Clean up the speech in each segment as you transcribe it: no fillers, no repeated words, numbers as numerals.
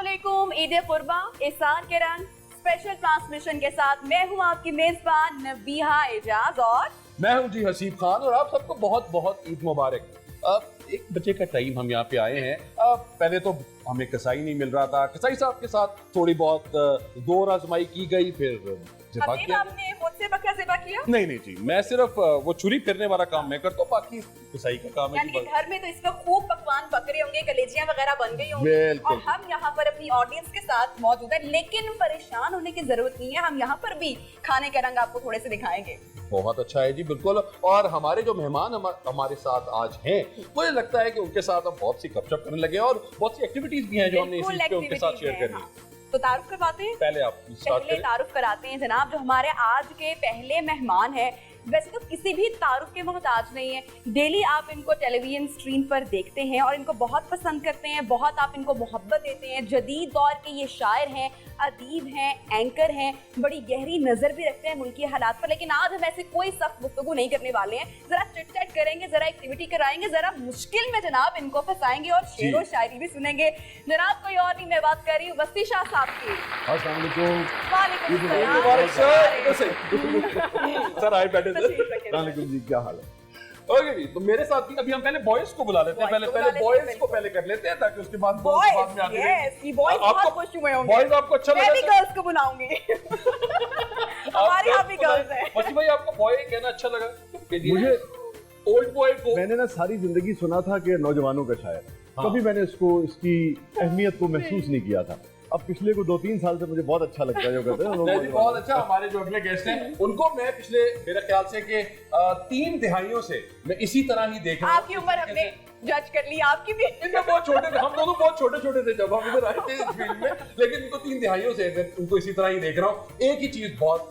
अस्सलामुअलैकुम, ईद कुर्बा एहसान के रंग स्पेशल ट्रांसमिशन के साथ मैं हूँ आपकी मेजबान नबीहा एजाज और मैं हूँ जी हसीब खान और आप सबको बहुत बहुत ईद मुबारक। अब 1 बजे का टाइम हम यहाँ पे आए हैं। पहले तो हमें कसाई नहीं मिल रहा था, कसाई साहब के साथ थोड़ी बहुत जोर आजमाई की गई, फिर ज़िबा किया। आपने खुद से बकरा ज़िबा किया? नहीं जी, मैं सिर्फ वो छुरी फिरने वाला काम मैं करता हूँ, बाकी कसाई का काम है। यानी कि घर में तो इसका खूब पकवान बकरे होंगे, कलेजियां वगैरह बन गई होंगी बिल्कुल। और हम यहाँ पर अपनी ऑडियंस के साथ मौजूद है, लेकिन परेशान होने की जरूरत नहीं है। हम यहाँ पर भी खाने के रंग आपको थोड़े से दिखाएंगे। बहुत अच्छा है जी, बिल्कुल। और हमारे जो मेहमान हमारे साथ आज हैं, मुझे लगता है कि उनके साथ हम बहुत सी गपशप करने लगे और बहुत सी एक्टिविटीज भी हैं जो हमने इसी पे उनके साथ शेयर करनी है। तो तारुफ करवाते हैं, पहले आप स्टार्ट करें। तारुफ कराते हैं जनाब, जो हमारे आज के पहले मेहमान हैं। वैसे तो किसी भी तारुफ के मोहताज नहीं है, डेली आप इनको टेलीविजन स्क्रीन पर देखते हैं और इनको बहुत पसंद करते हैं, बहुत आप इनको मोहब्बत देते हैं। जदीद दौर के ये शायर हैं, अदीब हैं, एंकर हैं, बड़ी गहरी नज़र भी रखते हैं मुल्की हालात पर। लेकिन आज हम ऐसे कोई सख्त गुफ्तगू नहीं करने वाले हैं, जरा चिट चैट करेंगे, जरा एक्टिविटी कराएंगे, जरा मुश्किल में जनाब इनको फंसाएंगे और शेर और शायरी भी सुनेंगे। जनाब कोई और नहीं, मैं बात कर रही हूँ वस्ती शाह साहब की। सर आए बैठे जी, क्या हाल है? ओके जी, तो मेरे साथ भी अभी हम पहले बॉयज को बुला लेते हैं। पहले बॉयज को पहले कर लेते हैं ताकि उसके बाद बॉयज में आगे बहुत खुश हुए होंगे। बॉयज आपको अच्छा लगा? मैं भी गर्ल्स को बुलाऊंगी। हमारे यहाँ भी गर्ल्स हैं। वसीम भाई, आपको बॉय कहना अच्छा लगा? मुझे ओल्ड बॉय को मैंने ना सारी जिंदगी सुना था कि नौजवानों का शायर, कभी मैंने इसकी अहमियत को महसूस नहीं किया था। अब पिछले को 2-3 साल से मुझे बहुत अच्छा लगता है जो कहते हैं। बहुत अच्छा। हमारे जो अगले गेस्ट हैं उनको मैं पिछले मेरे ख्याल से कि 3 दिहाइयों से मैं इसी तरह ही देख रहा हूं। आपकी उम्र हमने जज कर ली, आपकी भी। इनमें बहुत छोटे थे, हम दोनों बहुत छोटे थे जब हम इधर आए थे इस फील्ड में, लेकिन इनको 3 दिहाइयों से मैं उनको इसी तरह ही देख रहा हूँ। एक ही चीज बहुत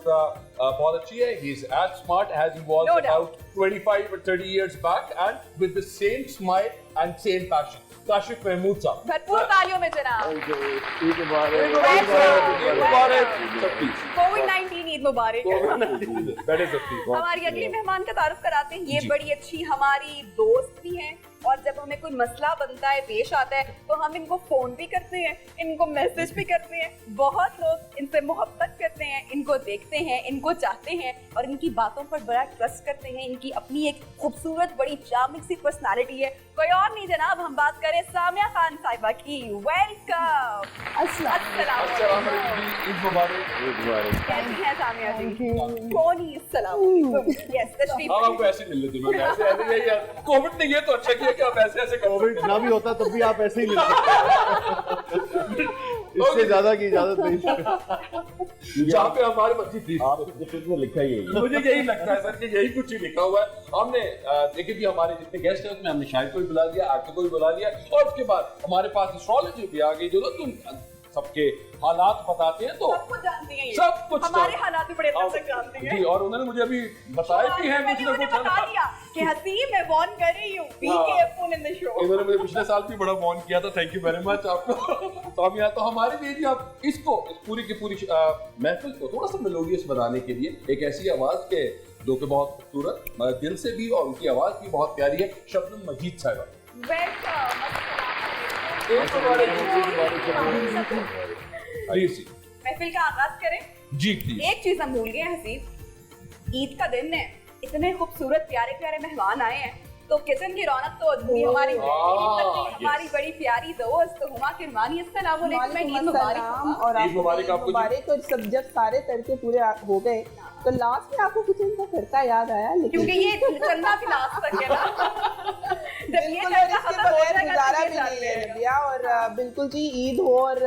अच्छी है, he is as smart as he was about 25 or 30 years back and with the same smile and same passion. Kashif Mahmood साहब, भरपूर तालियों में जनाब। कोविड-19 ईद मुबारक। हमारी अगली मेहमान का तारुफ कराते हैं। ये बड़ी अच्छी हमारी दोस्त भी हैं और जब हमें कोई मसला बनता है, पेश आता है, तो हम इनको फोन भी करते हैं, इनको मैसेज भी करते हैं। बहुत लोग इनसे मोहब्बत करते हैं, इनको देखते हैं, इनको चाहते हैं और इनकी बातों पर बड़ा ट्रस्ट करते हैं। इनकी अपनी एक खूबसूरत बड़ी चार्मिंग सी पर्सनालिटी है। कोई और नहीं जनाब, हम बात करें सामिया खान साहिबा की। वेलकम। अस्सलाम वालेकुम। कैसी हैं सामिया जी? कौन ही अस्सलाम वालेकुम। यस, तशरीफ। आपको ऐसे मिल लेते हैं, ऐसे कोविड नहीं है तो अच्छा किया कि आप ऐसे कोविड ना भी होता तब भी आप ऐसे ही मिल सकते हैं। इससे ज्यादा की इजाजत नहीं। जहाँ पे हमारे मर्जी थी, आपने लिखा ही है। मुझे यही लगता है सर कि यही कुछ ही लिखा हुआ है। हमने देखिए भी हमारे जितने गेस्ट हैं उसमें हमने शायद को भी बुला लिया, आके को भी बुला लिया और उसके बाद हमारे पास एस्ट्रोलॉजी भी आ गई, जो ना तुम सबके हालात बताते हैं। तो सब कुछ जानती हैं ये। सब कुछ हमारे हालात भी बड़े अच्छे से जानती हैं जी। और उन्होंने मुझे अभी बताया भी है कुछ ना कुछ बता दिया कि हसीब मैं वार्न कर रही हूं, be careful in the show. इन्होंने मुझे पिछले साल भी बड़ा वार्न किया था। थैंक यू वेरी मच आपको। तो हमारे लिए भी आप इसको इस पूरी की पूरी महफिल को थोड़ा सा मेलोडियस बनाने के लिए एक ऐसी आवाज के जो कि बहुत खूबसूरत दिल से भी और उनकी आवाज भी बहुत प्यारी है, शबनम मजीद साहिबा। महफिल का आगाज करें जी प्लीज। एक चीज हम भूल गए हैं हसीब, ईद का दिन है, इतने खूबसूरत प्यारे प्यारे मेहमान आए हैं, तो किचन की रौनक तो अधूरी। हमारी बड़ी प्यारी दोस्त हुमा किरमानी, अस्सलाम वालेकुम। ईद मुबारक। और आपको मुबारक। तो जब सारे तड़के पूरे हो गए तो लास्ट में आपको किचन का तड़का याद आया, लेकिन क्योंकि ये चलना भी लास्ट तक है ना। जब ये बगैर गुजारा भी नहीं है नबिया। और बिल्कुल जी, ईद हो और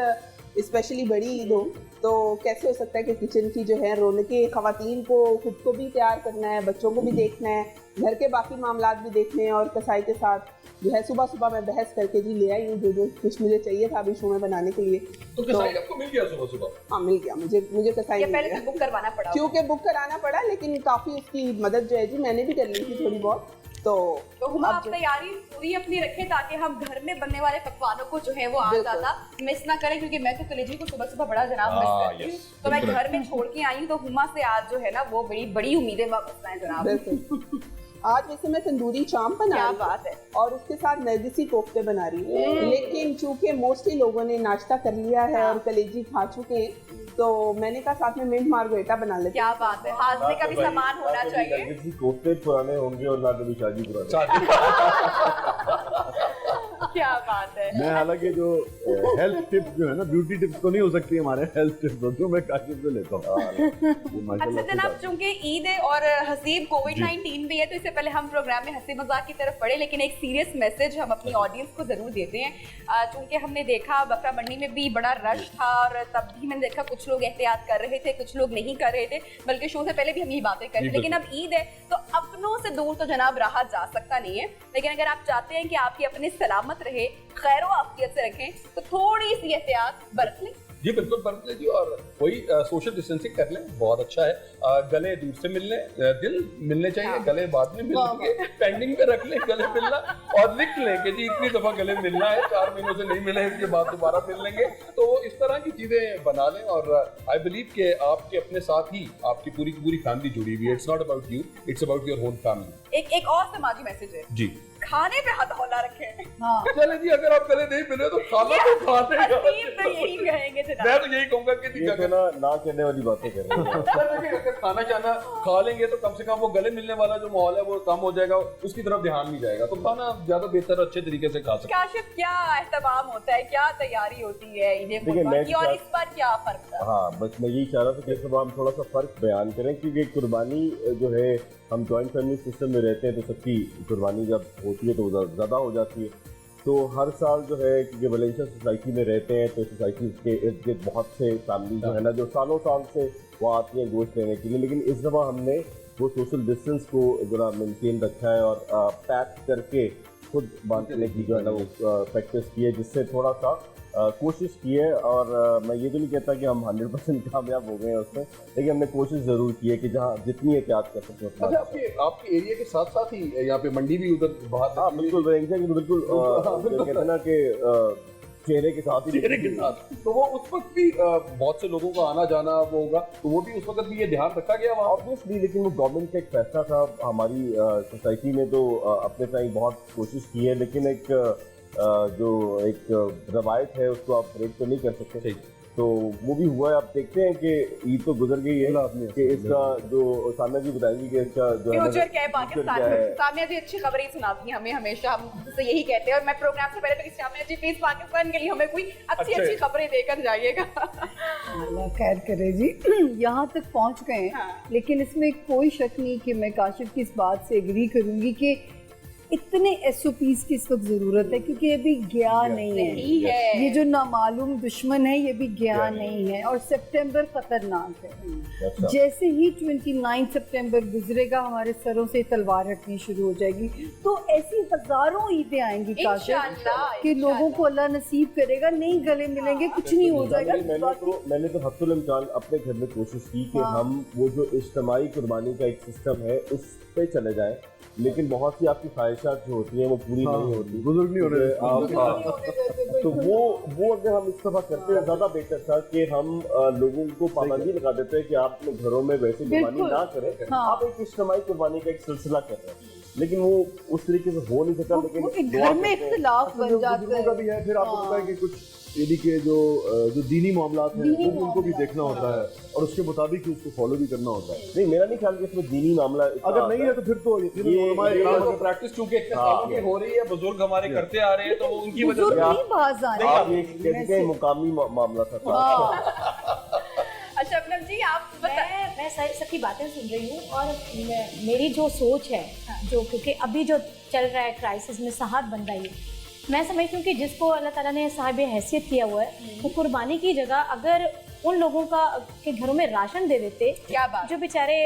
स्पेशली बड़ी ईद हो तो कैसे हो सकता है कि किचन की जो है रौनकें, खवातीन को खुद को भी तैयार करना है, बच्चों को भी देखना है, घर के बाकी मामलात भी देखने हैं। और कसाई के साथ जो है सुबह सुबह मैं बहस करके जी ले आई हूँ जो कुछ मुझे चाहिए था अभी शो में बनाने के लिए। तो कसाई आपको मिल गया सुबह सुबह? हाँ मिल गया मुझे कसाई मिल पहले गया। तो बुक करवाना पड़ा, क्योंकि बुक कराना पड़ा, लेकिन काफ़ी उसकी मदद जो है जी मैंने भी कर ली थी थोड़ी बहुत। तो हुमा आप तैयारी पूरी अपनी रखें ताकि हम घर में बनने वाले पकवानों को जो है वो आज ज़्यादा मिस ना करें, क्योंकि मैं तो कलेजी को सुबह सुबह बड़ा जनाब मिस करती हूँ। तो मैं घर में छोड़ के आई हूँ, तो हुमा से आज जो है ना वो बड़ी बड़ी उम्मीदें वापस लाएं जनाब। आज वैसे मैं तंदूरी चाम बना क्या रही हूँ बात है। और उसके साथ नरगिसी कोफ्ते बना रही हूँ, लेकिन चूंकि मोस्टली लोगों ने नाश्ता कर लिया है और कलेजी खा चुके हैं, तो मैंने कहा साथ में मिंट मार्गरेटा बना लेते क्या बात है, हाजमे का भी सामान होना चाहिए। नरगिसी कोफ्ते पुराने होंगे और ना कभी शादी पुरानी। क्या बात है। मैं हालांकि जो हेल्थ टिप्स जो है ना, ब्यूटी टिप्स तो नहीं हो सकती हमारे, हेल्थ टिप्स होती है, मैं काशिफ से लेता हूँ। अच्छा जनाब, चूंकि ईद है और हसीब कोविड-19 भी है, तो इससे पहले हम प्रोग्राम में हंसी मजाक की तरफ बढ़े, लेकिन एक सीरियस मैसेज हम अपनी ऑडियंस को जरूर देते हैं। चूंकि हमने देखा बकरा मंडी में भी बड़ा रश था और तब भी मैंने देखा कुछ लोग एहतियात कर रहे थे, कुछ लोग नहीं कर रहे थे, बल्कि शो से पहले भी हम यही बातें कर रहे थे। लेकिन अब ईद है तो अपनों से दूर तो जनाब रहा जा सकता नहीं है, लेकिन अगर आप चाहते हैं कि आपकी अपनी सलामत रहे, खैर आफियत से रखें, तो थोड़ी सी एहतियात बरत लें। जी बिल्कुल बरत लीजिए और वही सोशल डिस्टेंसिंग कर लें, बहुत अच्छा है। गले दूर से मिलने, दिल मिलने चाहिए, हाँ। गले बाद में मिलेंगे, पेंडिंग पे रख लें गले मिलना और लिख लें कि जी इतनी दफा गले मिलना है, 4 महीनों से नहीं मिले, इसके बाद दोबारा मिल लेंगे। तो इस तरह की चीजें बना लें और आई बिलीव कि आपके अपने साथ ही आपकी पूरी की पूरी फैमिली जुड़ी हुई है। It's not about you, it's about your whole family. एक और समाजी मैसेज है, जी खाने पे हथौला रखें। हाँ चले जी, अगर आप गले नहीं मिले तो खाना तो खाते ही हसीब तो यही कहेंगे मैं जनाब। तो यही कहूंगा कि जी ये तो अगर ना कहने वाली बातें कर रहे हैं। देखिए, अगर खाना चाना खा लेंगे तो कम से कम वो गले मिलने वाला जो माहौल है वो कम हो जाएगा, उसकी तरफ ध्यान नहीं जाएगा, तो खाना ज्यादा बेहतर अच्छे तरीके से खा सकते हैं। काशिफ, क्या एहतमाम होता है, क्या तैयारी होती है ईद देखिए, कुर्बानी मैं की, और इस बार क्या फर्क था? हाँ, बस मैं यही चाह रहा था कि इस बार हम थोड़ा सा फर्क बयान करें, क्योंकि कुर्बानी जो है, हम जॉइंट फैमिली सिस्टम में रहते हैं तो सबकी कुर्बानी जब होती है तो ज़्यादा हो जाती है। तो हर साल जो है, क्योंकि वलेंशिया सोसाइटी में रहते हैं तो सोसाइटी के इर्द गिर्द बहुत से फैमिली जो है ना, जो सालों साल से वो आती हैं गोश्त लेने के लिए, लेकिन इस दफ़ा हमने वो सोशल डिस्टेंस को ज़रा मेनटेन रखा है और पैक करके खुद बांटने की जो है ना वो प्रैक्टिस की है, जिससे थोड़ा सा कोशिश की है। और मैं ये तो नहीं कहता कि हम 100% कामयाब हो गए हैं उसमें, लेकिन हमने कोशिश ज़रूर की है कि जहाँ जितनी एहतियात कर सकते हैं। अच्छा, आपके एरिया के साथ साथ ही यहाँ पे मंडी भी उधर बाहर। हाँ बिल्कुल, बिल्कुल कहते हैं ना कि चेहरे के साथ ही, चेहरे के साथ, तो वो उस वक्त भी बहुत से लोगों का आना जाना वो होगा, तो वो भी उस वक्त भी ये ध्यान रखा गया वहाँ। ऑब्वियसली, लेकिन वो गवर्नमेंट का एक फैसला था। हमारी सोसाइटी ने तो अपने टाइम बहुत कोशिश की है, लेकिन एक जो एक रवायत है उसको आप ब्रेक तो नहीं कर सकते, तो वो भी हुआ है। आप देखते हैं कि ईद तो गुजर गई है, कि इसका जो सामिया जी बताएंगी कि इसका जो फ्यूचर क्या है पाकिस्तान क्या में। है। सामिया जी अच्छी खबरें ही सुनाती हैं हमें हमेशा, हम उससे यही कहते हैं। और मैं प्रोग्राम से पहले तो सामिया जी प्लीज पाकिस्तान के लिए हमें कोई अच्छी खबरें देकर जाइएगा। अल्लाह खैर करे जी। यहाँ तक पहुँच गए हैं, हाँ। लेकिन इसमें कोई शक नहीं कि मैं काशिफ की इस बात से एग्री करूंगी कि इतने SOPs की इस वक्त जरूरत है, क्योंकि ये भी गया नहीं है। ये जो नामालूम दुश्मन है ये भी गया नहीं है, और सितंबर खतरनाक है। जैसे ही 29 सितंबर गुजरेगा हमारे सरों से तलवार हटनी शुरू हो जाएगी। तो ऐसी हजारों ईदें आएंगी काशिफ कि लोगों को अल्लाह नसीब करेगा, नहीं गले मिलेंगे, कुछ नहीं हो जाएगा। मैंने तो हफ्तुल इम्कान अपने घर में कोशिश की कि हम वो जो इज्तिमाई कुर्बानी का एक सिस्टम है उस पे चले जाएं, लेकिन बहुत सी आपकी ख्वाहिशात जो होती हैं वो पूरी नहीं होती, बुजुर्ग नहीं होने। तो वो अगर हम इस दफा करते हैं ज़्यादा बेहतर था कि हम लोगों को पाबंदी लगा देते हैं कि आप अपने घरों में वैसे कुर्बानी ना करें, आप एक इज्तिमाई कुर्बानी का एक सिलसिला कर रहे हैं, लेकिन वो उस तरीके से हो नहीं सकता। लेकिन घर में इख्तिलाफ बन जाता है। का भी है, फिर आपको पता है कि कुछ यानी कि जो दीनी मामलात हैं वो भी उनको भी देखना होता है और उसके मुताबिक ही उसको फॉलो भी करना होता है। नहीं, मेरा नहीं ख्याल कि इसमें दीनी मामला अगर नहीं है तो फिर तो ये प्रैक्टिस चूंकि इतने सालों की हो रही है, बुजुर्ग हमारे करते आ रहे हैं, तो वो उनकी वजह से नहीं बाज आ रहे हैं। मुकामी मामला था। अच्छा शबनम जी, आप मैं सबकी बातें सुन रही हूँ और मेरी जो सोच है, जो क्योंकि अभी जो चल रहा है क्राइसिस में साहब बन रही है, मैं समझती हूँ कि जिसको अल्लाह ताला ने साहिब हैसियत किया हुआ है, वो कुर्बानी की जगह अगर उन लोगों का के घरों में राशन दे देते, क्या बात, जो बेचारे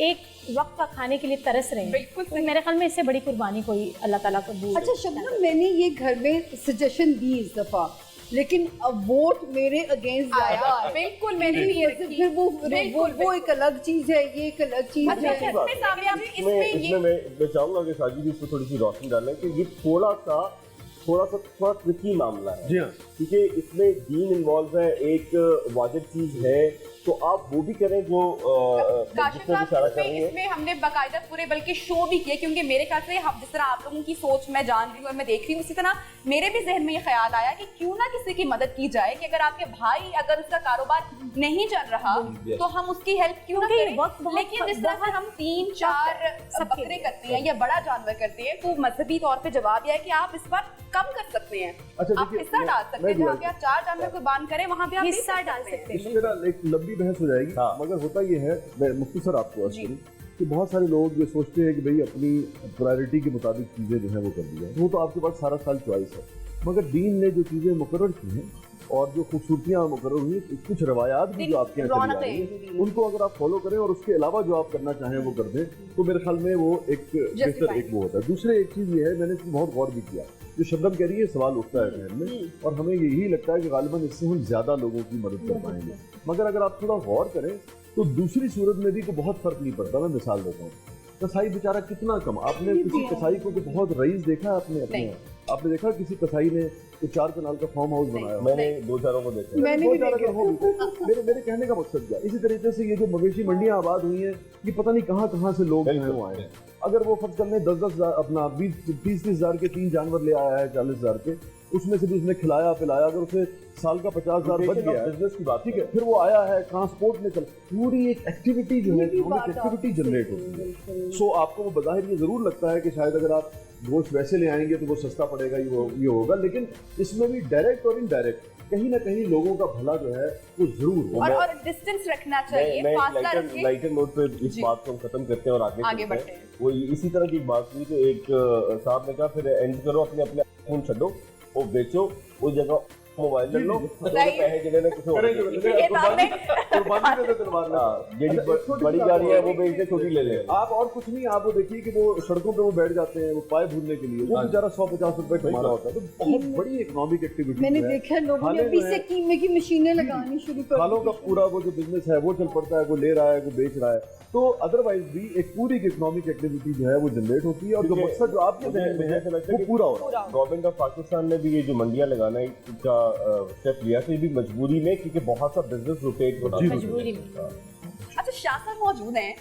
एक वक्त का खाने के लिए तरस रहे हैं, बिल्कुल तो मेरे ख्याल में इससे बड़ी कुर्बानी कोई अल्लाह ताला कबूल। अच्छा शबनम, मैंने ये घर में सजेशन दी इस दफा, लेकिन अब वोट मेरे अगेंस्ट आया। बिल्कुल, मैंने भी ये फिर वो एक अलग चीज है, ये एक अलग चीज है। इसमें मैं चाहूंगा कि साजिद जी इसको थोड़ी सी रोशनी डालें कि ये थोड़ा ट्रिकी मामला है। जी हाँ, क्योंकि इसमें दीन इन्वॉल्व है। एक वाजिब चीज है तो आप वो भी करें जो काशिफ जिसमें साहब, इशारा कर रही है। इसमें हमने बाकायदा पूरे बल्कि शो भी किए, क्योंकि मेरे ख्याल से हम जिस तरह आप लोगों की सोच मैं जान रही हूँ और मैं देख रही हूँ, उसी तरह मेरे भी जहन में ये ख्याल आया कि क्यों ना किसी की मदद की जाए, कि अगर आपके भाई अगर उसका कारोबार नहीं चल रहा तो हम उसकी हेल्प क्यों ना क्योंकि करें। वक्त बहुत- लेकिन जिस तरह से हम 3-4 सबके बकरे लिए। करते हैं या बड़ा जानवर करते हैं, तो मजहबी तौर पे जवाब यह है कि आप इस बार कम कर सकते हैं। अच्छा, आप देखिए, हिस्सा डाल सकते मैं हैं, भी जहाँ पे आप 4 जानवर को बांध करें वहाँ पे आप हिस्सा दे डाल सकते हैं। इसमें ना एक लंबी बहस हो जाएगी, हाँ। मगर होता ये है, मैं मुख्तसर आपको अर्ज जी। करूं कि बहुत सारे लोग ये सोचते हैं कि भाई अपनी प्रायोरिटी के मुताबिक चीज़ें जो है वो कर दी जाए। वो तो आपके पास सारा साल चॉइस है, मगर दीन ने जो चीज़ें मुकर्रर की हैं और जो खूबसूरतियाँ मुकर्रर हुई, कुछ रवायात भी जो आपके यहाँ चली आ रही है, उनको अगर आप फॉलो करें और उसके अलावा जो आप करना चाहें वो कर दें, तो मेरे ख्याल में वो एक बेहतर एक वो होता है। दूसरे एक चीज़ ये है, मैंने इसमें बहुत गौर भी किया, जो शबनम कह रही है सवाल उठता है जहन में, और हमें यही लगता है कि गालिबन इससे हम ज़्यादा लोगों की मदद कर पाएंगे, मगर अगर आप थोड़ा गौर करें तो दूसरी सूरत में भी कोई बहुत फर्क नहीं पड़ता। मैं मिसाल देता हूँ, कसाई बेचारा कितना कम, आपने किसी कसाई को बहुत रईस देखा है अपने आपने देखा किसी कसाई ने तो 4 कनाल का फार्म हाउस बनाया? मैंने 2-4 को देखा, मैंने भी मेरे कहने का मकसद क्या, इसी तरीके से ये जो मवेशी मंडियां आबाद हुई हैं, ये पता नहीं कहाँ कहाँ से लोग जो हैं वो आए हैं। अगर वो फर्ज करने 10-10 हज़ार अपना 20-30 हज़ार के 3 जानवर ले आया है, 40 हज़ार के, उसमें से भी उसने खिलाया पिलाया, अगर उसे साल का 50 हज़ार बच गया, बिजनेस की बात, ठीक है, फिर वो आया है ट्रांसपोर्ट में, चल पूरी एक एक्टिविटी जो है, एक्टिविटी जनरेट होती है। सो आपको वो बज़ाहिर ये जरूर लगता है कि शायद अगर आप गोश्त वैसे ले आएंगे तो वो सस्ता पड़ेगा, ये होगा, लेकिन इसमें भी डायरेक्ट और इनडायरेक्ट कहीं ना कहीं लोगों का भला जो है वो जरूर होगा। और डिस्टेंस रखना चाहिए, फासला रखिए। लाइटर नोट पे इस बात को हम खत्म करते हैं और आगे बढ़ते हैं। वो इसी तरह की एक बात हुई, तो एक साहब ने कहा फिर एंड करो, अपने फोन छो, वो बेचो, उस जगह मोबाइल ले लो, पैसे जिन्हें किसी और बड़ी गाड़ी है वो बेच दे, छोटी ले ले। आप और कुछ नहीं, आप वो देखिए कि वो सड़कों पे वो बैठ जाते हैं, वो पाए भूनने के लिए, वो बेचारा 100-50 रुपए कमा रहा होता है। तो बहुत बड़ी इकोनॉमिक एक्टिविटी मैंने देखा लोगों ने अभी से कीमे की मशीनें लगानी शुरू कर खालों का पूरा वो जो बिजनेस है वो चल पड़ता है, वो ले रहा है, वो बेच रहा है। तो अदरवाइज भी एक पूरी इकोनॉमिक एक्टिविटी जो है वो जनरेट होती है, और जो मकसद जो आपके जहन में है वो पूरा हो रहा है। गवर्नमेंट ऑफ पाकिस्तान ने भी ये जो मंडियां लगाना का स्टेप लिया, तो ये भी मजबूरी में, क्योंकि बहुत सा बिजनेस रोटेट होता है मजबूरी में। अच्छा, शासन मौजूद हैं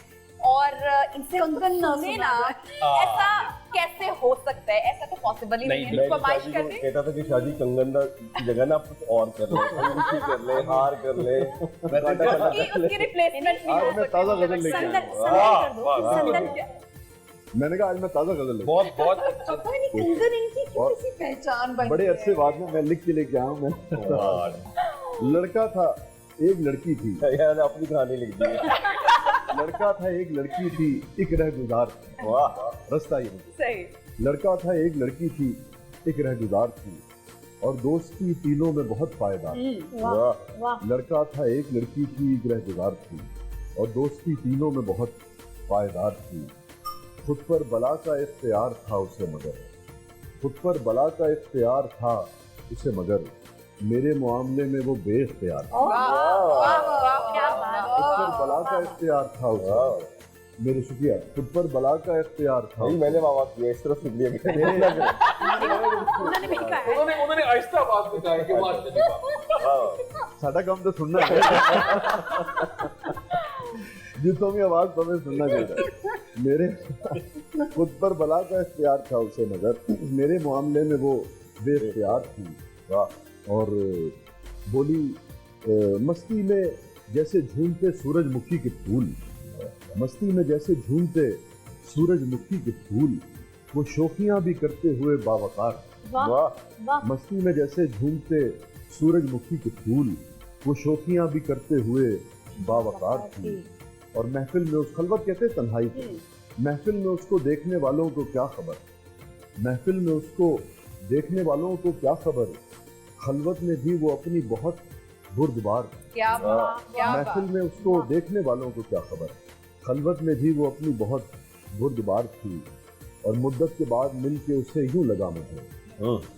और इनसे कंगन ना सुने सुना ना, ऐसा कैसे हो सकता है? ऐसा तो पॉसिबल ही नहीं है। मैं फरमाइश शादी कर को दें। कहता था कि शादी कंगन की जगह ना आप कुछ और कर ले, अंगूठी कर ले, हार कर ले, कांटा वाला कर ले। उसकी रिप्लेसमेंट भी हो आज मैं सकती ताज़ा है। गजल लेके आया संदन हूँ। संदन कर दो, संदन क्या? मैंने कहा आज मैं ताज़ा गजल लेके बहुत बहुत पता नहीं कंगन इनकी क्यों ऐसी पहचान बन बड़े गई अरसे है। बाद में मैं लिख के लेके आया हूँ। मैं लड़का था, एक लड़की थी, यार अपनी कहानी लिख दी है। लड़का था, एक लड़की थी, एक रह गुजार थी। वाह, रास्ता ये सही। लड़का था, एक लड़की थी, एक रह गुजार थी, और दोस्ती तीनों में बहुत फायदा। वाह वाह। लड़का था, एक लड़की थी, एक रह गुजार थी, और दोस्ती तीनों में बहुत पायदार थी। खुद पर बला का इख्तियार था उसे मगर, खुद पर बला का इख्तियार था उसे मगर, मेरे मामले में वो बेइख्तियार था। क्या बात। खुद पर बला का इख्तियार था उसे, मेरे शुक्रिया, खुद पर बला का इख्तियार था। मैंने वाह किया, इस तरह शुक्रिया उन्होंने भी कहा है। उन्होंने आहिस्ता आवाज में कहा कि मार दीजिए। साडा काम तो सुनना है, जितों की आवाज तुम्हें सुनना चाहिए। मेरे खुद पर बला का इख्तियार था उसे मगर, मेरे मामले में वो बेइख्तियार थी। वाह। और बोली, मस्ती में जैसे झूमते सूरजमुखी के फूल, मस्ती में जैसे झूमते सूरजमुखी के फूल, वो शोखियां भी करते हुए बावकार। वाह वाह। मस्ती में जैसे झूमते सूरजमुखी के फूल, वो शोखियां भी करते हुए बावकार थी। और महफिल में उस, खलवत कहते तन्हाई को, महफिल में उसको देखने वालों को क्या खबर, महफिल में उसको देखने वालों को क्या खबर, खलवत में भी वो अपनी बहुत बुर्दबार। क्या बात, क्या महफिल बात। में उसको देखने वालों को क्या खबर, खलवत में भी वो अपनी बहुत बुर्दबार थी। और मुद्दत के बाद मिल के उसे यूं लगा मुझे,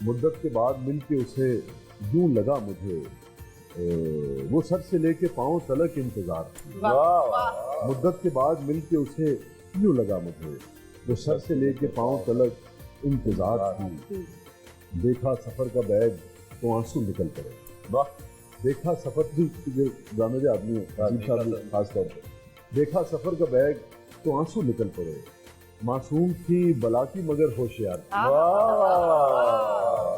मुद्दत के बाद मिल के उसे यूं लगा मुझे, वो सर से लेके पांव तलक इंतजार। मुद्दत के बाद मिल के उसे यूं लगा मुझे, वो सर से लेके पांव तलक इंतजार थी। देखा सफर का बैग तो आंसू निकल पड़े। वाह। देखा सफर जो ड्रामे आदमी है अजीम साहब खास तौर पे देखा सफर का बैग तो आंसू निकल पड़े, मासूम थी बला की मगर होशियार थी।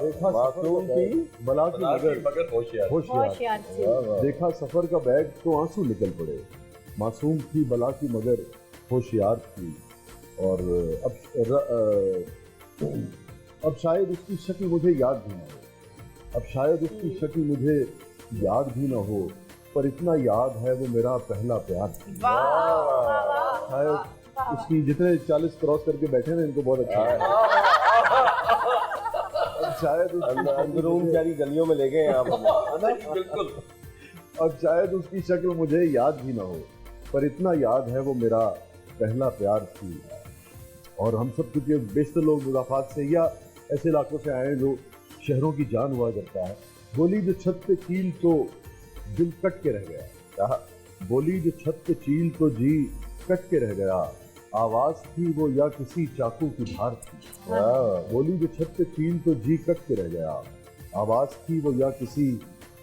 देखा मासूम थी बला की मगर होशियार होशियार थी। देखा सफर का बैग तो आंसू निकल पड़े, मासूम थी बला की मगर होशियार थी। और अब शायद उसकी शक्ल मुझे याद भी ना हो, अब शायद उसकी शक्ल मुझे याद भी ना हो, पर इतना याद है वो मेरा पहला प्यार था। शायद उसकी जितने 40 क्रॉस करके बैठे ना इनको बहुत अच्छा है। अब शायद अंदरून प्यारी गलियों में ले गए आप बिल्कुल। अब शायद उसकी शक्ल मुझे याद भी ना हो, पर इतना याद है वो मेरा पहला प्यार थी। और हम सब क्योंकि बेशतर लोग मुजाफात से या ऐसे इलाकों से आए हैं जो शहरों की जान हुआ करता है। बोली जो छत पे चील तो दिल कट के रह गया, कहा बोली जो छत पे चील तो जी कट के रह गया, आवाज थी वो या किसी चाकू की धार थी। बोली जो छत पे चील तो जी कट के रह गया, आवाज थी वो या किसी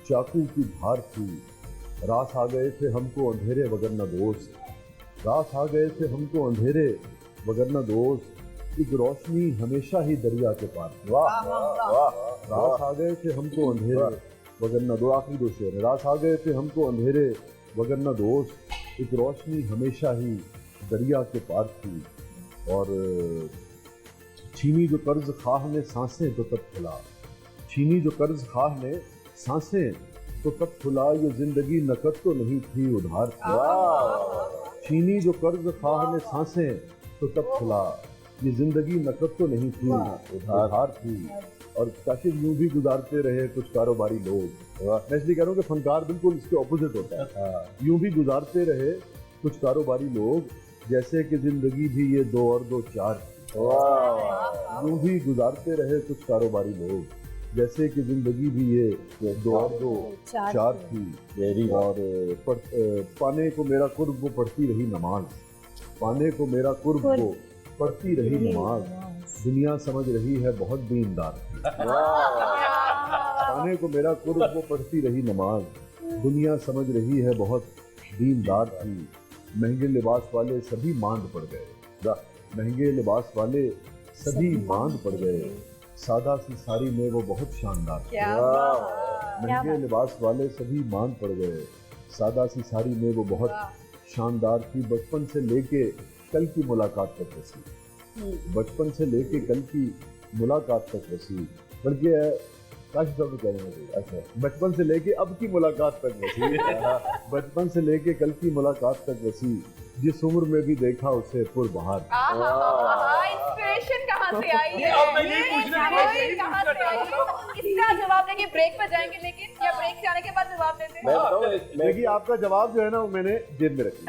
चाकू की धार थी। रास आ गए थे हमको अंधेरे वगरना दोस्त, रास आ गए थे हमको अंधेरे वगरना दोस्त, एक रोशनी हमेशा ही दरिया के पार थी। रास आ गए थे हमको अंधेरे वगरना दो, आखिरी दो शेर है। रास आ गए थे हमको अंधेरे वगरना दोस्त, एक रोशनी हमेशा ही दरिया के पार थी। और छीनी जो कर्ज खाह ने सांसें तो तब खुला, छीनी जो कर्ज खाह ने सांसें तो तब खुला, ये जिंदगी नकद तो नहीं थी उधार थी। छीनी जो कर्ज खाह ने सांसें तो तब खुला, ये जिंदगी नकद तो नहीं थी उधार थी। और काशिफ यूं भी गुजारते रहे कुछ कारोबारी लोग। मैं इसलिए कह रहा हूँ कि फनकार बिल्कुल इसके ऑपोजिट होता है। यूं भी गुजारते रहे कुछ कारोबारी लोग, जैसे कि जिंदगी भी ये 2 और 2 4 थी। यूं भी गुजारते रहे कुछ कारोबारी लोग, जैसे कि जिंदगी भी ये 2 और 2 4 थी। और पाने को मेरा कुर्ब वो पढ़ती रही नमाज, पाने को मेरा कुर्ब वो पढ़ती रही नमाज, दुनिया समझ रही है बहुत दीनदार। पाने को मेरा कुर्ब वो पढ़ती रही नमाज, दुनिया समझ रही है बहुत दीनदार थी। महंगे लिबास वाले सभी मांद पड़ गए, महंगे लिबास वाले सभी मांद पड़ गए, सादा सी साड़ी में वो बहुत शानदार थी। महंगे लिबास वाले सभी मांद पड़ गए, सादा सी साड़ी में वो बहुत शानदार थी। बचपन से लेके कल की मुलाकात तक रसी, बचपन से लेके कल की मुलाकात तक रसी, बल्कि काशिफ साहब कह रहे हैं अच्छा, बचपन से लेके अब की मुलाकात तक रसी। बचपन से लेके कल की मुलाकात तक रसी, जिस उम्र में भी देखा उसे पुरबहार। इंस्पिरेशन कहाँ से आई है? अब मैं ये पूछने कहाँ से आई है? इसका जवाब देंगे, ब्रेक पर जाएंगे, लेकिन या ब्रेक से आने के बाद जवाब देते हैं? देखिए आपका जवाब जो है ना वो मैंने जेब में रखी।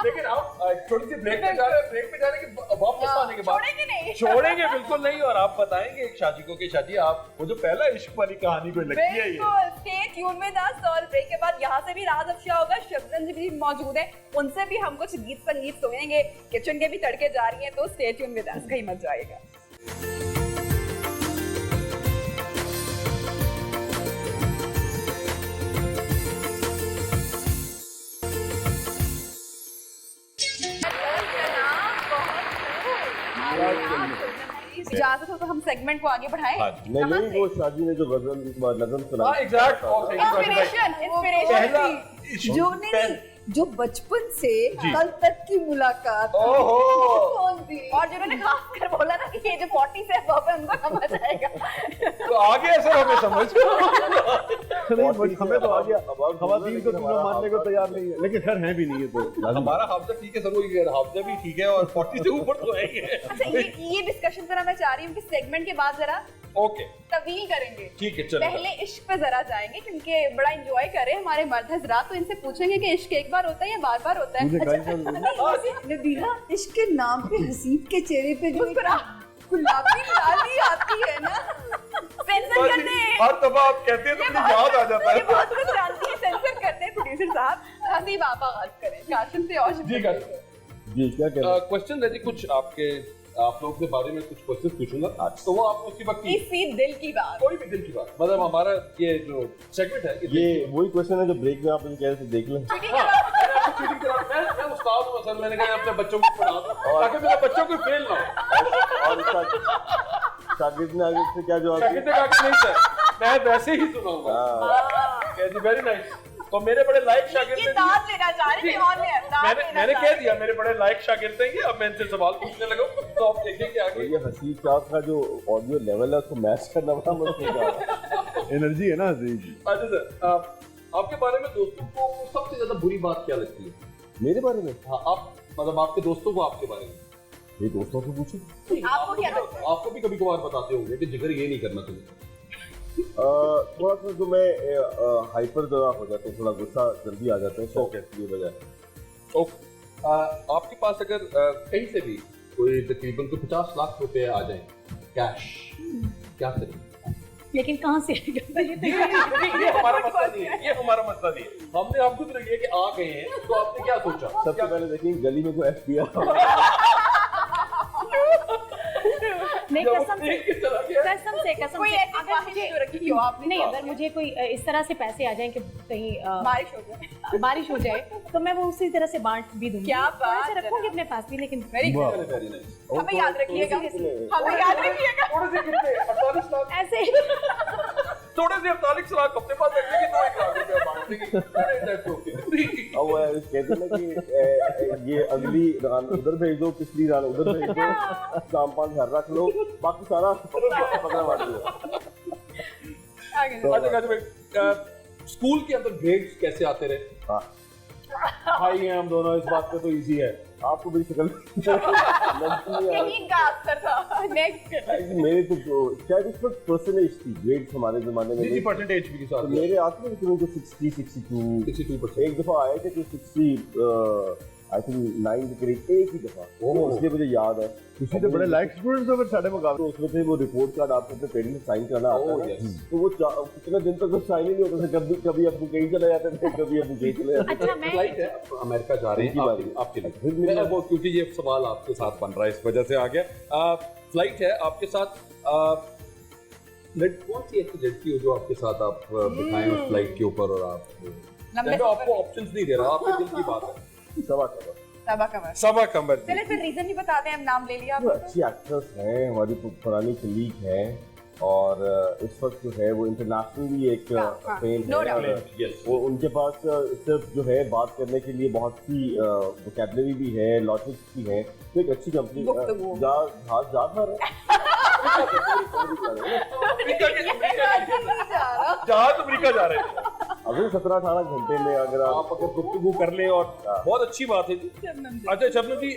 लेकिन आप छोटी सी ब्रेक पे जा रहे हैं, ब्रेक पे जाने के वापस आने के बाद छोड़ेंगे नहीं, छोड़ेंगे बिल्कुल नहीं। और आप बताएंगे शादी को कि शादी आप वो जो पहला इश्क वाली कहानी कोई लगती है ये। बिल्कुल, स्टे ट्यून में था। और ब्रेक के बाद यहाँ से भी राज अफशा होगा, शबनम जी भी मौजूद है, उनसे भी हम कुछ गीत संगीत सुनेंगे। किचन के भी तड़के जा रही हैं, तो स्टे ट्यून में था, कहीं मत जाइएगा। इजाजत हो तो हम सेगमेंट को आगे बढ़ाएं। नहीं वो शादी ने जो गजल नज़म सुनाई, एग्जैक्ट इंस्पिरेशन जो नहीं जो बचपन से कल तक की मुलाकात कौन थी? और जिन्होंने खास कर बोला ना कि ये जो 40 से अब है उनको समझ आएगा। तो आगे ऐसे हमें समझ नहीं हमें तो आ गया, खवातीन को तुम मानने को तैयार नहीं है, लेकिन खैर हैं भी नहीं है तो हमारा हाफजा ठीक है सर, वो हाफजा भी ठीक है और 40 से ऊपर तो है ही है। अच्छा ये डिस्कशन जरा मैं चाह रही हूँ कि सेगमेंट के बाद जरा ओके तवील करेंगे। ठीक है, चलो पहले इश्क पे जरा जाएंगे क्योंकि बड़ा एंजॉय कर रहे हैं हमारे मर्द हजरात, तो इनसे पूछेंगे कि इश्क एक बार होता है या बार बार होता है? नबीला इश्क के नाम पे हसीब के चेहरे पे जो गुलाबी लाली आती है ना, सेंसर करने हर दफा आप कहते हैं तो मुझे याद आ जाता है। ये बहुत कुछ जानती है, सेंसर करते हैं प्रोड्यूसर साहब। हसीब आप आगाज करें, काशिम से और जी काशिम जी क्या कह रहे हैं? क्वेश्चन रहती कुछ आपके आप लोगों के बारे में कुछ क्वेश्चन पूछूंगा, तो वो आप उसी वक्त इसी दिल की बात। कोई भी दिल की बात, मतलब हमारा ये जो सेगमेंट है ये वही क्वेश्चन है जो ब्रेक में आप मुझे कह रहे थे देख लें। मैं उस्ताद हूं, असल मैंने कहा अपने बच्चों को पढ़ा दूं ताकि मेरे बच्चों को फेल ना हो। और शागिर्द ने आगे से क्या जवाब शागिर्द ने कहा कि नहीं सर, मैं वैसे ही सुनाऊंगा। Very nice. तो मेरे बड़े लायक शागिर्द ये हैं, दाद लेना चाह रहे थे और मैंने कह दिया मेरे बड़े लायक शागिर्द हैं, अब मैं इनसे सवाल पूछने लगा, तो आप देखेंगे आगे। ये हसीब साहब का जो ऑडियो लेवल है उसको मैच करना बड़ा मुश्किल है। एनर्जी है ना हसीब। अच्छा सर, आपके बारे में दोस्तों को सबसे ज्यादा बुरी बात क्या लगती है? मेरे बारे में? हाँ, आप मतलब आपके दोस्तों को आपके बारे में। ये दोस्तों से पूछो। आपको क्या लगता है? आपको भी कभी कभार बताते होंगे कि जिगर ये नहीं करना तुम्हें। थोड़ा सा जो मैं हाइपर जरा हो जाता हूँ, थोड़ा गुस्सा जल्दी आ जाता है, शौक है ये वजह। ओके, आपके पास अगर कहीं से भी कोई तकरीबन तो 50 लाख रुपए आ जाए कैश, क्या करें? लेकिन कहाँ से आएगा? ये हमारा मसला नहीं है, ये हमारा मसला नहीं है। हमने आपको तो ये कि आ गए हैं, तो आपने क्या सोचा? सबसे पहले देखिए गली में कोई FBI नहीं, कसम से कोई ऐसी अगर ख्वाहिश मुझे जो रखी हो आपने? नहीं, अगर मुझे कोई इस तरह से पैसे आ जाएं कि कहीं बारिश हो जाए। बारिश हो जाए तो मैं वो उसी तरह से बांट भी दूंगी। क्या थोड़ा बात सा है। रखूंगी अपने पास भी, लेकिन वेरी गुड। Very nice. हमें याद रखिएगा, हमें याद रखिएगा। थोड़े से कितने 48 लाख, ऐसे थोड़े से 48 लाख अपने पास रखने की 2 लाख रुपए बांटने की। अब वो कहते हैं ना कि ये अगली रान उधर भेज दो, पिछली रान उधर भेज दो, शाम 5 घर रख लो, बाकी सारा पकड़ा मार दो। अच्छा, स्कूल के अंदर ग्रेड्स कैसे आते रहे? हाँ भाई हैं हम दोनों, इस बात पे तो इजी है। आपको मेरी शक्ल यही का आंसर था। नेक्स्ट मेरे तो शायद इस वक्त परसेंटेज थी ग्रेड्स हमारे जमाने में। जी परसेंटेज भी के साथ तो मेरे आते थे लेकिन उनको 60 62 एक दफा आए थे कि 60 आई थिंक 9 के करीब एक ही दफा, इसलिए मुझे याद है। ਤੁਸੀਂ ਤੇ ਬੜੇ ਲਾਇਕ ਸਟੂਡੈਂट्स हो फिर साढ़े मुकाबले। तो उसमें थे वो रिपोर्ट कार्ड आपको अपने पेरेंट्स से साइन करना आता है, तो वो कितने दिन तक तो साइन ही नहीं होता था। कभी कभी अबू कहीं चले जाते थे, कभी अबू कहीं चले जाते थे। अच्छा, मैं फ्लाइट है, अमेरिका जा रही है आपके लिए। वो क्योंकि ये सवाल आपके साथ बन रहा है, इस वजह से आ गया। फ्लाइट है आपके साथ, कौन सी ऐसी लड़की हो जो आपके साथ आप बिठाएं उस फ्लाइट के ऊपर, और आप आपको ऑप्शंस नहीं दे रहा, आपके दिल की बात है। सबा कमर। चले फिर रीजन ही बता दें, हम नाम ले लिया। वो अच्छी एक्ट्रेस हैं, हमारी पुरानी कलीग हैं, और इस वक्त जो है वो इंटरनेशनली एक फेम है, और वो उनके पास सिर्फ जो है बात करने के लिए बहुत सी वोकैबुलरी भी है, लॉजिक्स भी है, तो एक अच्छी कंपनी जहाज अमेरिका जा रहे हैं अभी 17-18 घंटे में अगर आप अगर गुफ्तगू कर ले, और बहुत अच्छी बात है जी। अच्छा शबनम जी,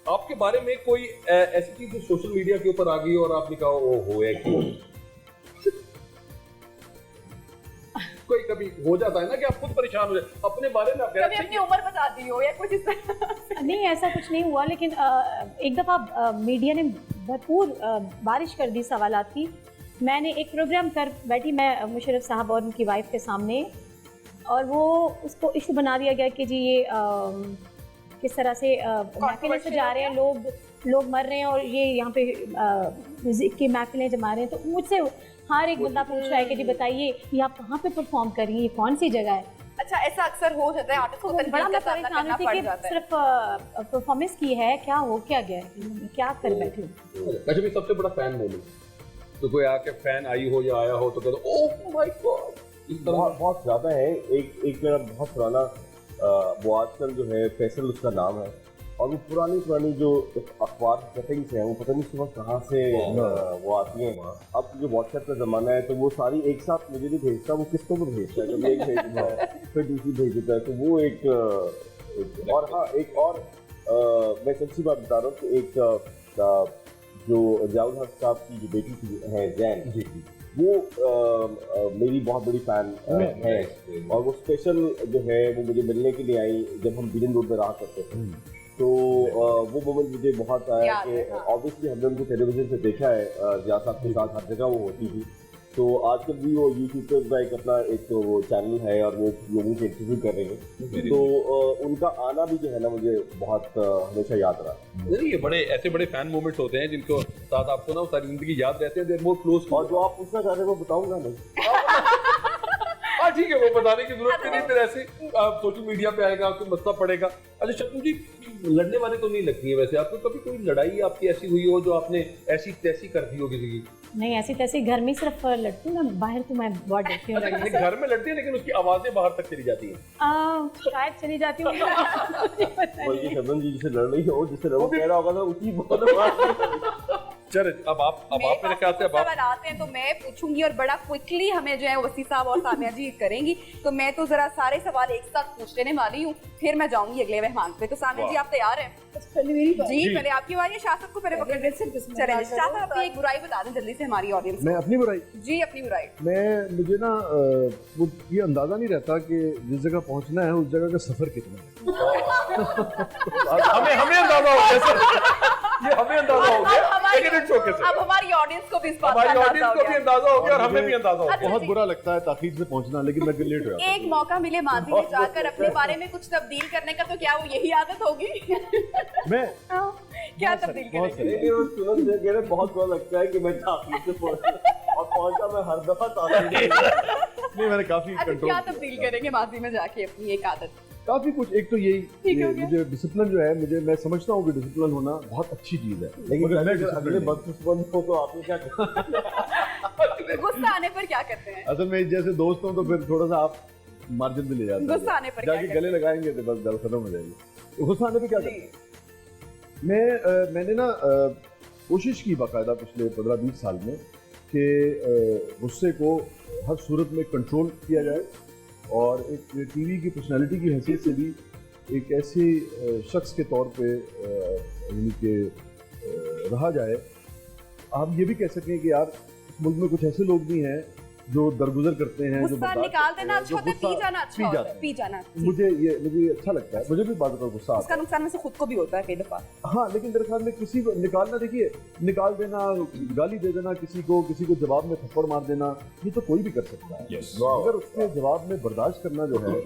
आपके बारे में कोई ऐसी चीज जो सोशल मीडिया के ऊपर आ गई और आपने कहा ओ हो है कि कोई कभी हो जाता है ना कि आप खुद परेशान हो जाए अपने बारे में, आप कभी अपनी उम्र बता दी हो या कुछ इस तरह? नहीं, ऐसा कुछ नहीं हुआ, लेकिन एक दफ़ा मीडिया ने भरपूर बारिश कर दी सवालात की। मैंने एक प्रोग्राम कर बैठी, मैं मुशर्रफ साहब और उनकी वाइफ के सामने, और वो उसको इशू बना दिया गया कि जी ये किस तरह से महफिलें सजा रहे हैं, लोग मर रहे हैं, और ये यहाँ पे की महफिलें जमा रहे हैं। तो मुझसे हर एक बंदा पूछ रहा है कि जी बताइए ये आप कहाँ पे परफॉर्म कर रही हैं, ये कौन सी जगह है? अच्छा, ऐसा अक्सर हो जाता है, आर्टिस्ट को बड़ा मैं परेशान थी कि सिर्फ परफॉर्मेंस की है, क्या हो क्या गया है, क्या कर बैठे हो। अच्छा भी सबसे बड़ा फैन मोमेंट, तो कोई आके फैन आई हो या आया हो तो कहते ओह माय गॉड, इस तरह बहुत ज्यादा है। एक मेरा बहुत पुराना वो आजकल जो है फैसल उसका नाम है, और वो पुरानी जो अखबार कटिंग्स हैं वो पता नहीं सुबह कहाँ से वो आती हैं। अब जो व्हाट्सएप का ज़माना है तो वो सारी एक साथ मुझे नहीं भेजता, वो किसको भी भेजता है, कभी एक भेज देता है फिर दूसरी भेज देता है, तो वो एक और हाँ एक और मैं सच्ची बात बता रहा हूँ कि एक जो जावेद हक साहब की जो बेटी थी है जैन जी, वो मेरी बहुत बड़ी फैन है, और वो स्पेशल जो है वो मुझे मिलने के लिए आई जब हम बिलियन रोड में रहा करते थे। तो वो मोमेंट मुझे बहुत आया कि ऑब्वियसली हमने उनको टेलीविजन से देखा है, जिया साहब के साथ हर जगह वो होती थी, तो आजकल भी वो यूट्यूब पे उनका एक अपना एक तो वो चैनल है और वो लोगों के इंटरव्यू कर रहे हैं, तो उनका आना भी जो है ना मुझे बहुत हमेशा याद रहा। नहीं, ये बड़े ऐसे बड़े फैन मोमेंट्स होते हैं जिनको साथ आपको ना सारी जिंदगी याद रहते हैं, देयर मोर क्लोज। और जो आप पूछना चाह रहे हैं वो बताऊंगा नहीं। हाँ ठीक है, वो बताने की जरूरत नहीं, फिर ऐसे सोशल मीडिया पे आएगा, आपको मसला पड़ेगा। अच्छा शक्नु जी, लड़ने वाले तो नहीं लगती है वैसे, आपको कभी कोई लड़ाई आपकी ऐसी हुई हो जो आपने ऐसी तैसी कर दी हो किसी की? नहीं ऐसी तैसी घर में सिर्फ लड़ती हूँ ना, बाहर तो मैं बहुत डरती हूँ लड़ने से। घर में लड़ती है लेकिन उसकी आवाजें बाहर तक चली जाती हैं। शायद चली जाती हूँ बल्कि शबनम जी जिसे लड़ रही हो, जिसे वो कह रहा होगा ना उसी बहुत। चल अब आप मेरे ख्याल से अब आप सवाल आते हैं तो मैं पूछूंगी और बड़ा क्विकली हमें जो है वसी साहब और सामिया जी करेंगी, तो मैं तो जरा सारे सवाल एक साथ पूछ लेने वाली हूँ, फिर मैं जाऊंगी अगले मेहमान पे। तो सामिया जी आप तैयार हैं? पहले मेरी बात। जी पहले आपकी बारी है, शासक को पहले पकड़ ले। चलें शासक, अपनी एक बुराई बता दें जल्दी से हमारी ऑडियंस मैं अपनी बुराई, जी अपनी बुराई। मुझे ना वो ये अंदाजा नहीं रहता कि जिस जगह पहुंचना है उस जगह का सफर कितना है। हमें अंदाजा हो गया सर, ये हमें अंदाजा हो गया, लेकिन इट्स ओके सर। अब हमारी ऑडियंस को भी इस बात का हमारी अंदाजा ऑडियंस हो को भी गया। अंदाजा हो गया और हमें भी अंदाजा हो गया। बहुत बुरा लगता है ताकीद से पहुंचना, लेकिन मैं लेट हो जाता एक मौका मिले माजी में जाकर अपने बारे में कुछ तब्दील करने का, तो क्या वो यही आदत होगी? हूं। मैं क्या तब्दील बहुत करेंगे? लेकिन वो सुनन से कह रहे बहुत बुरा लगता है कि मैं ताकीद से पहुंचा और पहुंचा मैं हर दफा ताकीद से। नहीं, मैंने काफी अच्छा कंट्रोल क्या तब्दील करेंगे माजी में जाके अपनी एक आदत? काफी कुछ। एक तो यही ठीक ये हो गया। मुझे डिसिप्लिन जो है, मैं समझता हूँ कि डिसिप्लिन होना बहुत अच्छी चीज है, लेकिन मगर मैं अगर disciplined अगले नहीं। बदकिस्मत हो तो आपने क्या कहा? गुस्सा आने पर क्या करते हैं? असल में जैसे दोस्त हो तो फिर थोड़ा सा आप मार्जिन में ले जाते गुस्सा आने पर क्या जाके करते गले लगाएंगे तो बस गल खत्म हो जाएगी। तो गुस्सा आने पे क्या जी। करते मैंने ना कोशिश की बाकायदा पिछले 15-20 साल में कि गुस्से को हर सूरत में कंट्रोल किया जाए और एक टीवी की पर्सनालिटी की हैसियत से भी एक ऐसे शख्स के तौर पे यानी कि रहा जाए। आप ये भी कह सकें कि यार इस मुल्क में कुछ ऐसे लोग भी हैं जो दरगुजर करते हैं, जो गुस्सा बर्दाश्त निकाल करते देना हैं, अच्छा जो होता है, गुस्सा पी जाना अच्छा पी होता जाते है, हैं। पी जाना। मुझे ये अच्छा लगता है, मुझे भी बात का गुस्सा आता उसका नुकसान में से खुद को भी होता है कई दफा। है। हाँ, लेकिन मेरे ख्याल में किसी को निकालना, देखिए निकाल देना, गाली दे देना किसी को जवाब में थप्पड़ मार देना, ये तो कोई भी कर सकता है। मगर उसके जवाब में बर्दाश्त करना जो है,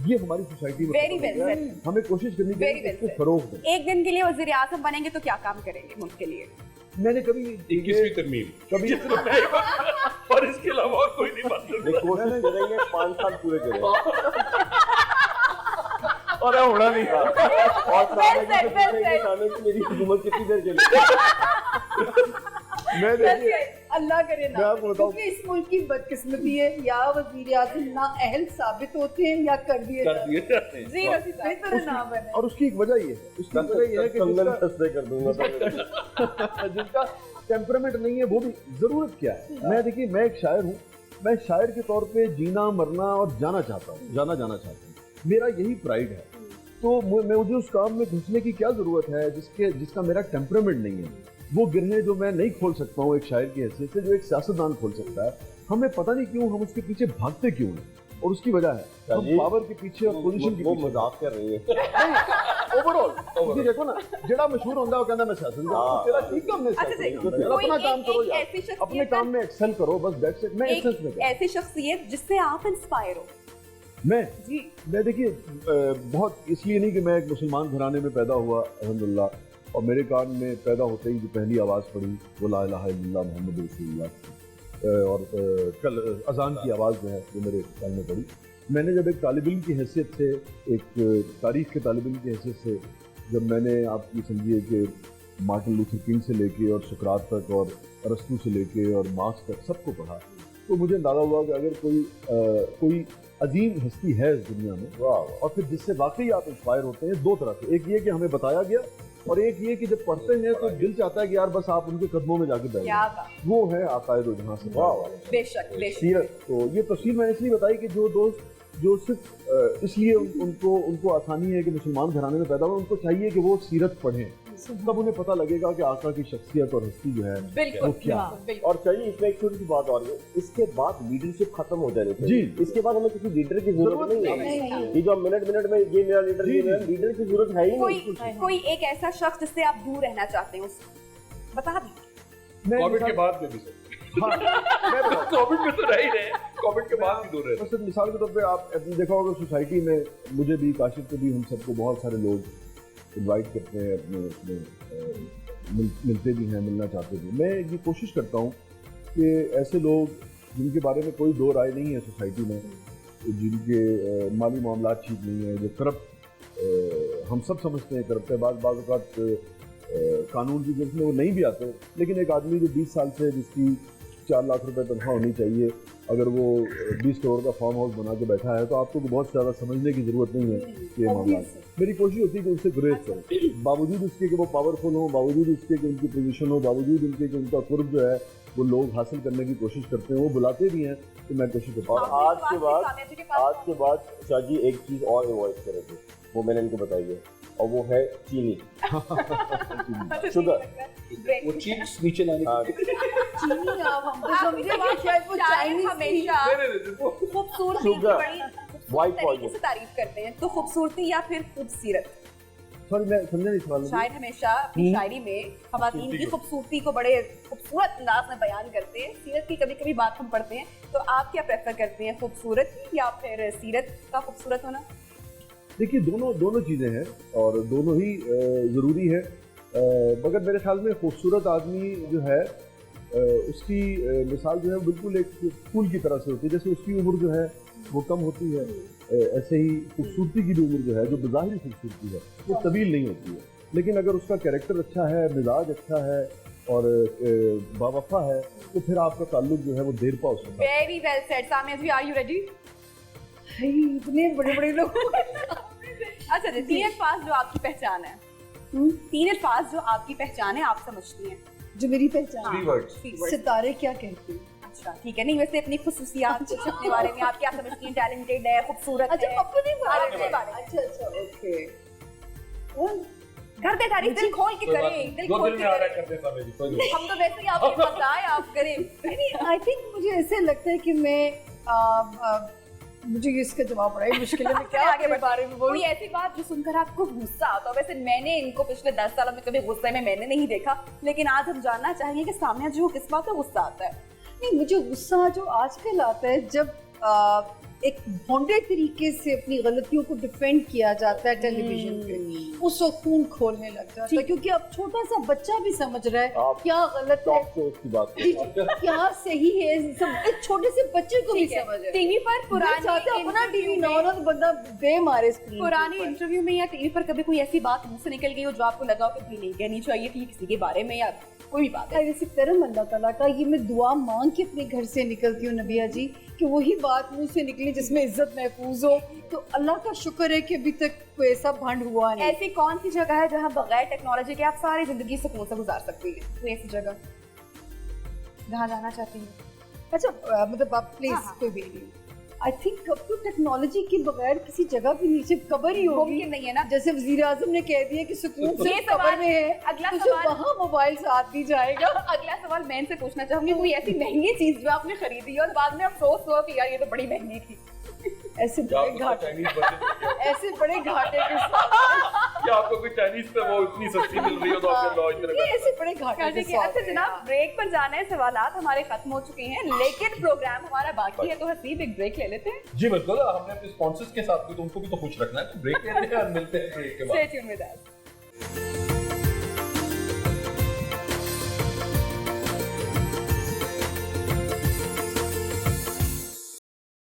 ये हमारी सोसाइटी में Very well खत्म हो गया है। said. हमें कोशिश करनी Very चाहिए well कि said. इसको फरोग दें। एक दिन के लिए वजीर आजम बनेंगे तो क्या काम करेंगे मुल्क के लिए? मैंने कभी 21वीं तरमीम कभी और इसके अलावा और कोई नहीं बात नहीं, कोशिश करेंगे 5 साल पूरे करें और होना नहीं था। और Well said, well said. सामने की मेरी हुकूमत कितनी देर चली। मैं देखिए अल्लाह करे ना, मैं आपको बताऊं- क्योंकि इस मुल्क की बदकिस्मती है, या वजीर आज़म ना अहल साबित होते हैं या कर दिए जाते हैं। जाते हैं। जी वसी साहब। बेहतर ना बने। और उसकी एक वजह ये है, उसकी वजह ये है कि कंगन जिसका- सस्ते कर दूंगा। जिसका टेम्परामेंट नहीं है वो भी जरूरत क्या है। मैं देखिए, मैं एक शायर हूँ, मैं शायर के तौर पे जीना मरना और जाना चाहता हूँ, जाना चाहता हूँ, मेरा यही प्राइड है। तो मुझे उस काम में घुसने की क्या जरूरत है जिसका मेरा टेम्परामेंट नहीं है। वो गिरने जो मैं नहीं खोल सकता हूँ एक शायर की हैसियत से, जो एक सियासतदान खोल सकता है। हमें पता नहीं क्यों हम उसके पीछे भागते क्यों हैं, और उसकी वजह है हम चलिए। पावर के पीछे और पोजीशन के वो पीछे। मजाक कर रही है। ओवरऑल ਤੁਸੀਂ ਦੇਖੋ ਨਾ, ਜਿਹੜਾ ਮਸ਼ਹੂਰ ਹੁੰਦਾ ਉਹ ਕਹਿੰਦਾ मैं सियासत हाँ। तेरा ठीक काम में अच्छा जी, कोई अपना काम करो एक यार, ऐसी अपने शख्सियत काम में एक्सेल करो, बस दैट्स इट। मैं एक्सेल में एक क्या, ऐसी शख्सियत जिससे आप इंस्पायर हो। जी मैं देखिए बहुत इसलिए नहीं कि मैं एक मुसलमान घराने में पैदा हुआ अल्हम्दुलिल्लाह, और मेरे कान में पैदा होते ही जो पहली आवाज़ पड़ी वो ला इलाहा इल्लल्लाह मुहम्मद रसूलुल्लाह थी, और कल अजान की आवाज़ जो है वो मेरे कान में पड़ी। मैंने जब एक तालिब इल्म की हैसियत से, एक तारीख़ के तालिब इल्म की हैसियत से, जब मैंने आप ये समझिए कि मार्टिन लूथर किंग से लेके और सुकरात तक और अरस्तू से लेके और मार्क्स तक सबको पढ़ा, तो मुझे अंदाज़ा हुआ कि अगर कोई अजीम हस्ती है इस दुनिया में, और फिर जिससे वाकई आप इंस्पायर होते हैं, दो तरह से। एक ये कि हमें बताया गया, और एक ये कि जब पढ़ते हैं तो दिल चाहता है कि यार बस आप उनके कदमों में जाके बैठ क्या जाएं। बात, वो है आकायद जहाँ से बेशक बेशक। सीरत। तो ये तफसील मैंने इसलिए बताई कि जो दोस्त जो सिर्फ इसलिए उनको आसानी है कि मुसलमान घराने में पैदा हुए, उनको चाहिए कि वो सीरत पढ़ें, तब उन्हें पता लगेगा कि आका की शख्सियत और हस्ती जो है बिल्कुल वो क्या हाँ, बिल्कुल। और चाहिए इसमें एक छोटी सी बात और है, इसके बाद लीडरशिप खत्म हो जानी चाहिए। जी। इसके बाद हमें किसी लीडर की जरूरत नहीं है। ये जो मिनट में ये मेरा लीडर, ये मेरा लीडर की जरूरत है ही नहीं। कोई एक ऐसा शख्स जिससे आप दूर रहना चाहते हो, बता दें। कोविड के बाद में भी सर। मैं बताऊं, कोविड में तो रह ही रहे, कोविड के बाद भी दूर रहे। बस मिसाल के तौर पे आप देखा होगा सोसाइटी में, मुझे भी, काशिफ को भी, हम सबको बहुत सारे लोग इनवाइट करते हैं अपने मिलते भी हैं, मिलना चाहते भी। मैं ये कोशिश करता हूँ कि ऐसे लोग जिनके बारे में कोई दो राय नहीं है सोसाइटी में, जिनके माली मामला ठीक नहीं है, जो करप्ट, हम सब समझते हैं करप्ट है, बाज़ कानून की जरूरत में वो नहीं भी आते, लेकिन एक आदमी जो 20 साल से, जिसकी 4 लाख रुपए तनख्वाह होनी चाहिए, अगर वो 20 करोड़ का फार्म हाउस बना के बैठा है, तो आपको बहुत ज़्यादा समझने की ज़रूरत नहीं है ये मामला। मेरी कोशिश होती है कि उससे गुरेज करें, बावजूद इसके कि वो पावरफुल हो, बावजूद इसके कि उनकी पोजीशन हो, बावजूद उनके कि उनका कुर्ब जो है वो लोग हासिल करने की कोशिश करते हैं, वो बुलाते भी हैं, तो मैं कोशिश करता हूँ। और आज के बाद शाजी एक चीज़ और अवॉइड करेंगे, वो मैंने इनको बताई है, और वो है चीनी, शुगर। वो चीज नीचे लाने की चीनी हम तो समझे कि शायद वो चाइनीज हमेशा वो खूबसूरती की Sugar. बड़ी White तरीके poison. से तारीफ करते हैं, तो खूबसूरती या फिर खूबसीरत? सॉरी, मैं समझा नहीं सवाल। शायर हमेशा अपनी शायरी में खवातीन की खूबसूरती को बड़े खूबसूरत अंदाज में बयान करते हैं, सीरत की कभी कभी बात हम पढ़ते हैं, तो आप क्या प्रेफर करते हैं, खूबसूरत या फिर सीरत का खूबसूरत होना? देखिए, दोनों चीज़ें हैं और दोनों ही ज़रूरी है, मगर मेरे ख्याल में खूबसूरत आदमी जो है उसकी मिसाल जो है बिल्कुल एक फूल की तरह से होती है। जैसे उसकी उम्र जो है वो कम होती है, ऐसे ही खूबसूरती की भी उम्र जो है, जो बज़ाहिर खूबसूरती है, वो तवील नहीं होती है, लेकिन अगर उसका कैरेक्टर अच्छा है, मिजाज अच्छा है और बावफा है, तो फिर आपका ताल्लुक जो है वो देर पा उसके साथ। Very well said. Samiya ji, are you ready? इतने बड़े बड़े लोग। अच्छा जी, तीन अल्फाज जो आपकी पहचान है, तीन अल्फाज जो आपकी पहचान है, आप समझती हैं? जो मेरी पहचान, 3 वर्ड्स। 3 words। सितारे क्या कहते हैं? अच्छा ठीक है, नहीं वैसे अपनी खुसूसियात कुछ अपने बारे में आप क्या समझती हैं? टैलेंटेड है, खूबसूरत अच्छा, है? अपने बारे अपने में। बारे में। अच्छा, ओके। करते तारीफ, दिल खोल के करें, दिल जो खोल दिल के में आ रहा है करें। कर देता मेरी, कोई नहीं। हम तो वैसे ही आपके मजाक आप करें। आई थिंक मुझे ऐसे लगता है कि मैं मुझे इसका जवाब बड़ा ही मुश्किल है, मैं क्या आगे बारे में बोलूं। कोई ऐसी बात जो सुनकर आपको गुस्सा आता हो? वैसे मैंने इनको पिछले 10 सालों में कभी गुस्से में मैंने नहीं देखा, लेकिन आज हम जानना चाहेंगे कि सामने जो किस बात पे गुस्सा आता है। नहीं, मुझे गुस्सा जो आजकल आता है जब एक भोंडे तरीके से अपनी गलतियों को डिफेंड किया जाता है टेलीविजन पे, उस वक्त खून खोलने लग जाता है, क्योंकि अब छोटा सा बच्चा भी समझ रहा है आप क्या गलत है, टॉप से उसकी बात करें। क्या सही है, सब एक छोटे से बच्चे को भी समझ है। टीवी पर पुराने अपना टीवी ना हो तो बंदा दे मारे स्क्रीन। पुराने इंटरव्यू में या टीवी पर कभी कोई ऐसी बात मुंह से निकल गई हो जो आपको लगा हो कि नहीं कहनी चाहिए थी किसी के बारे में, या कोई भी बात है? जैसे करम अल्लाह ताला का, ये मैं दुआ मांग के अपने घर से निकलती हूँ नबिया जी, कि वही बात मुंह से निकले जिसमें इज्जत महफूज हो। तो अल्लाह का शुक्र है कि अभी तक कोई ऐसा भंड हुआ नहीं। ऐसी कौन सी जगह है जहाँ बगैर टेक्नोलॉजी के आप सारी जिंदगी सुकून से गुजार सकती हैं? कोई ऐसी जगह जहाँ जाना चाहती हैं? अच्छा, मतलब आप प्लीज कोई भी नहीं। आई थिंक अब तो टेक्नोलॉजी के बगैर किसी जगह भी नीचे कब्र ही होगी। मुमकिन नहीं है ना। जैसे वजीर आजम ने कह दिया कि सुकून ये सिर्फ सवाल- कब्र में है, अगला तो सवाल- वहाँ मोबाइल साथ दी जाएगा। अगला सवाल मैं इनसे पूछना चाहूंगी, कोई ऐसी महंगी चीज जो आपने खरीदी और बाद में अफसोस हुआ कि यार ये तो बड़ी महंगी थी? ऐसे क्या बड़े आपको घाटे, चाइनीज बर्तन ऐसे बड़े घाटे के साथ, क्या आपको कोई चाइनीज पे वो इतनी सस्ती मिल रही हो तो आपके लॉज में ये ऐसे बड़े घाटे के साथ। अच्छा जनाब, ब्रेक पर जाना है, सवालात हमारे खत्म हो चुके हैं, लेकिन प्रोग्राम हमारा बाकी है, तो हसीब एक ब्रेक ले लेते हैं। जी बिल्कुल, हमने अपने स्पॉन्सर्स के साथ भी तो उनको भी तो खुश रखना है, तो ब्रेक लेते हैं और मिलते हैं ब्रेक के बाद। Stay tuned with us.